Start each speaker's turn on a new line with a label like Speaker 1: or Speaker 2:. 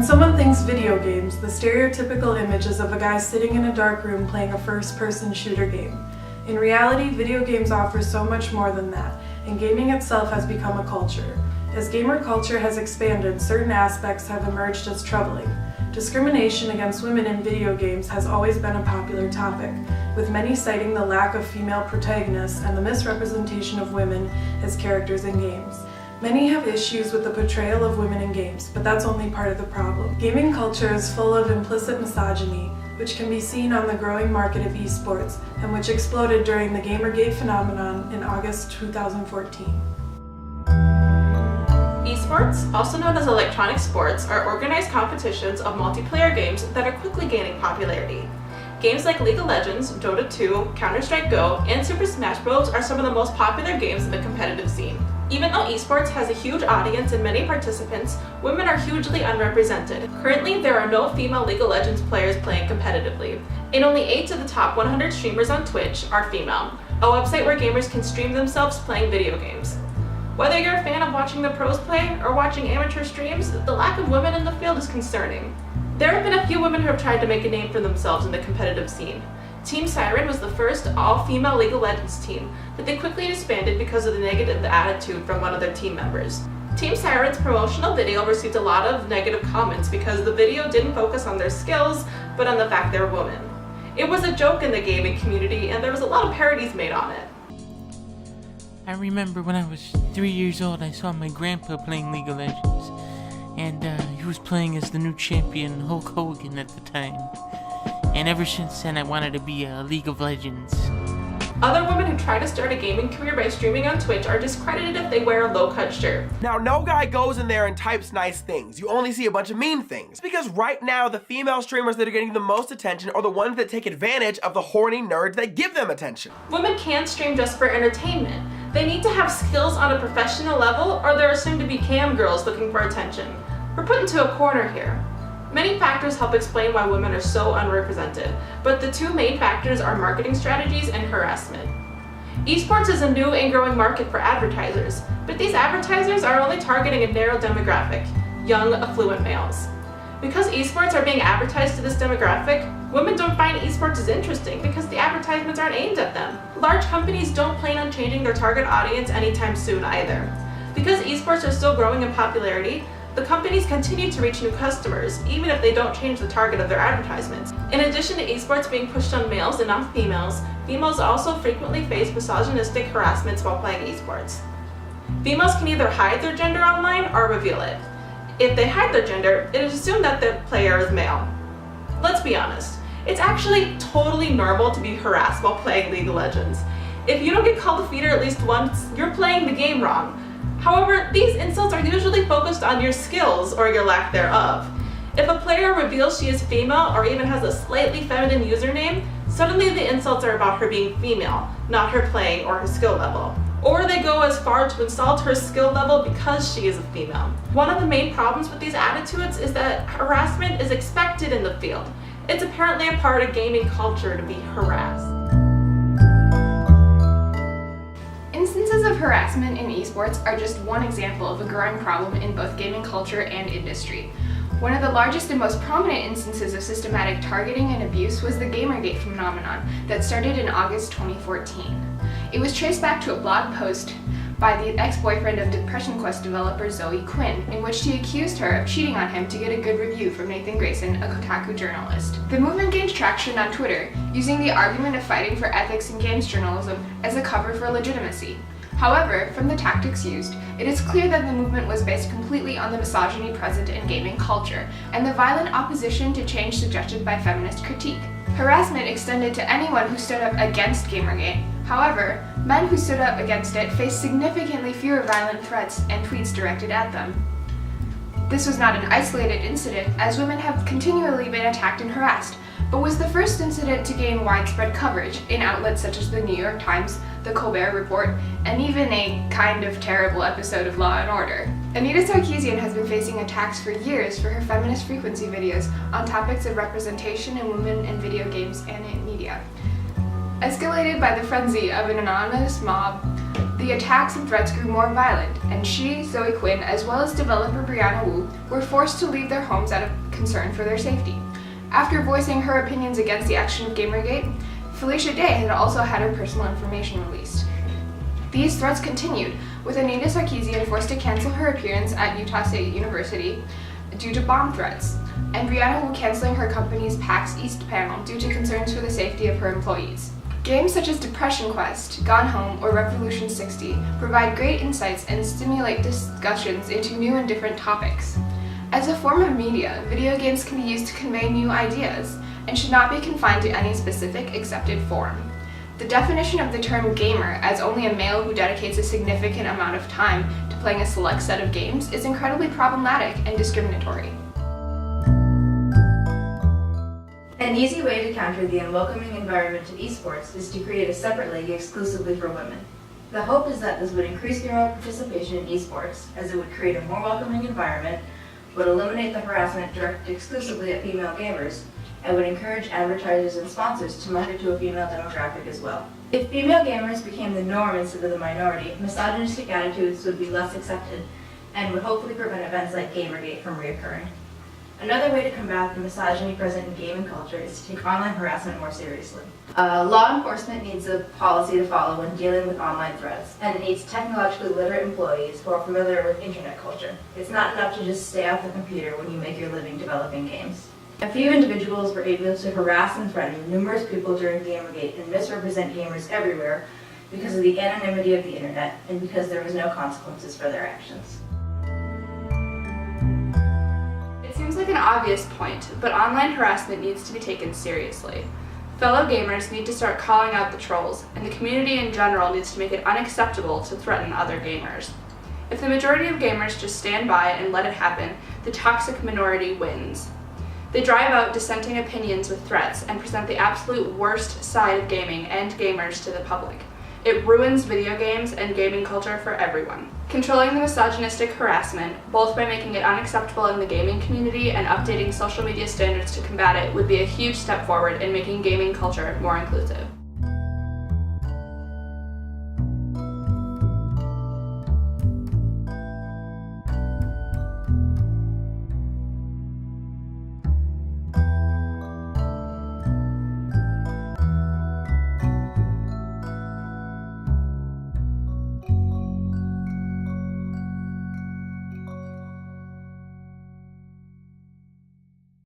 Speaker 1: someone thinks video games, the stereotypical image is of a guy sitting in a dark room playing a first-person shooter game. In reality, video games offer so much more than that, and gaming itself has become a culture. As gamer culture has expanded, certain aspects have emerged as troubling. Discrimination against women in video games has always been a popular topic, with many citing the lack of female protagonists and the misrepresentation of women as characters in games. Many have issues with the portrayal of women in games, but that's only part of the problem. Gaming culture is full of implicit misogyny, which can be seen on the growing market of esports, and which exploded during the Gamergate phenomenon in August 2014.
Speaker 2: Esports, also known as electronic sports, are organized competitions of multiplayer games that are quickly gaining popularity. Games like League of Legends, Dota 2, Counter-Strike Go, and Super Smash Bros. Are some of the most popular games in the competitive scene. Even though esports has a huge audience and many participants, women are hugely underrepresented. Currently, there are no female League of Legends players playing competitively, and only 8 of the top 100 streamers on Twitch are female, a website where gamers can stream themselves playing video games. Whether you're a fan of watching the pros play or watching amateur streams, the lack of women in the field is concerning. There have been a few women who have tried to make a name for themselves in the competitive scene. Team Siren was the first all-female League of Legends team, but they quickly disbanded because of the negative attitude from one of their team members. Team Siren's promotional video received a lot of negative comments because the video didn't focus on their skills, but on the fact they're women. It was a joke in the gaming community, and there was a lot of parodies made on it.
Speaker 3: I remember when I was 3 years old, I saw my grandpa playing League of Legends, and he was playing as the new champion, Hulk Hogan, at the time. And ever since then, I wanted to be a League of Legends.
Speaker 2: Other women who try to start a gaming career by streaming on Twitch are discredited if they wear a low-cut shirt.
Speaker 4: Now, no guy goes in there and types nice things. You only see a bunch of mean things. Because right now, the female streamers that are getting the most attention are the ones that take advantage of the horny nerds that give them attention.
Speaker 2: Women can't stream just for entertainment. They need to have skills on a professional level, or they're assumed to be cam girls looking for attention. We're put into a corner here. Many factors help explain why women are so unrepresented, but the two main factors are marketing strategies and harassment. Esports is a new and growing market for advertisers, but these advertisers are only targeting a narrow demographic, young, affluent males. Because esports are being advertised to this demographic, women don't find esports as interesting because the advertisements aren't aimed at them. Large companies don't plan on changing their target audience anytime soon either. Because esports are still growing in popularity, the companies continue to reach new customers, even if they don't change the target of their advertisements. In addition to esports being pushed on males and not females, females also frequently face misogynistic harassments while playing esports. Females can either hide their gender online or reveal it. If they hide their gender, it is assumed that the player is male. Let's be honest, it's actually totally normal to be harassed while playing League of Legends. If you don't get called a feeder at least once, you're playing the game wrong. However, these insults are usually focused on your skills or your lack thereof. If a player reveals she is female or even has a slightly feminine username, suddenly the insults are about her being female, not her playing or her skill level. Or they go as far to insult her skill level because she is a female. One of the main problems with these attitudes is that harassment is expected in the field. It's apparently a part of gaming culture to be harassed.
Speaker 5: Instances of harassment in esports are just one example of a growing problem in both gaming culture and industry. One of the largest and most prominent instances of systematic targeting and abuse was the Gamergate phenomenon that started in August 2014. It was traced back to a blog post by the ex-boyfriend of Depression Quest developer Zoe Quinn, in which she accused her of cheating on him to get a good review from Nathan Grayson, a Kotaku journalist. The movement gained traction on Twitter, using the argument of fighting for ethics in games journalism as a cover for legitimacy. However, from the tactics used, it is clear that the movement was based completely on the misogyny present in gaming culture, and the violent opposition to change suggested by feminist critique. Harassment extended to anyone who stood up against Gamergate. However, men who stood up against it faced significantly fewer violent threats and tweets directed at them. This was not an isolated incident, as women have continually been attacked and harassed, but was the first incident to gain widespread coverage in outlets such as the New York Times, the Colbert Report, and even a kind of terrible episode of Law & Order. Anita Sarkeesian has been facing attacks for years for her feminist frequency videos on topics of representation in women in video games and in media. Escalated by the frenzy of an anonymous mob The attacks and threats grew more violent, and she, Zoe Quinn, as well as developer Brianna Wu, were forced to leave their homes out of concern for their safety. After voicing her opinions against the action of Gamergate, Felicia Day had also had her personal information released. These threats continued, with Anita Sarkeesian forced to cancel her appearance at Utah State University due to bomb threats, and Brianna Wu canceling her company's PAX East panel due to concerns for the safety of her employees. Games such as Depression Quest, Gone Home, or Revolution 60 provide great insights and stimulate discussions into new and different topics. As a form of media, video games can be used to convey new ideas and should not be confined to any specific accepted form. The definition of the term gamer as only a male who dedicates a significant amount of time to playing a select set of games is incredibly problematic and discriminatory.
Speaker 6: An easy way to counter the unwelcoming environment of esports is to create a separate league exclusively for women. The hope is that this would increase female participation in esports, as it would create a more welcoming environment, would eliminate the harassment directed exclusively at female gamers, and would encourage advertisers and sponsors to market to a female demographic as well. If female gamers became the norm instead of the minority, misogynistic attitudes would be less accepted, and would hopefully prevent events like Gamergate from reoccurring. Another way to combat the misogyny present in gaming culture is to take online harassment more seriously. Law enforcement needs a policy to follow when dealing with online threats, and it needs technologically literate employees who are familiar with internet culture. It's not enough to just stay off the computer when you make your living developing games. A few individuals were able to harass and threaten numerous people during Gamergate and misrepresent gamers everywhere because of the anonymity of the internet and because there was no consequences for their actions.
Speaker 2: It seems like an obvious point, but online harassment needs to be taken seriously. Fellow gamers need to start calling out the trolls, and the community in general needs to make it unacceptable to threaten other gamers. If the majority of gamers just stand by and let it happen, the toxic minority wins. They drive out dissenting opinions with threats and present the absolute worst side of gaming and gamers to the public. It ruins video games and gaming culture for everyone. Controlling the misogynistic harassment, both by making it unacceptable in the gaming community and updating social media standards to combat it, would be a huge step forward in making gaming culture more inclusive.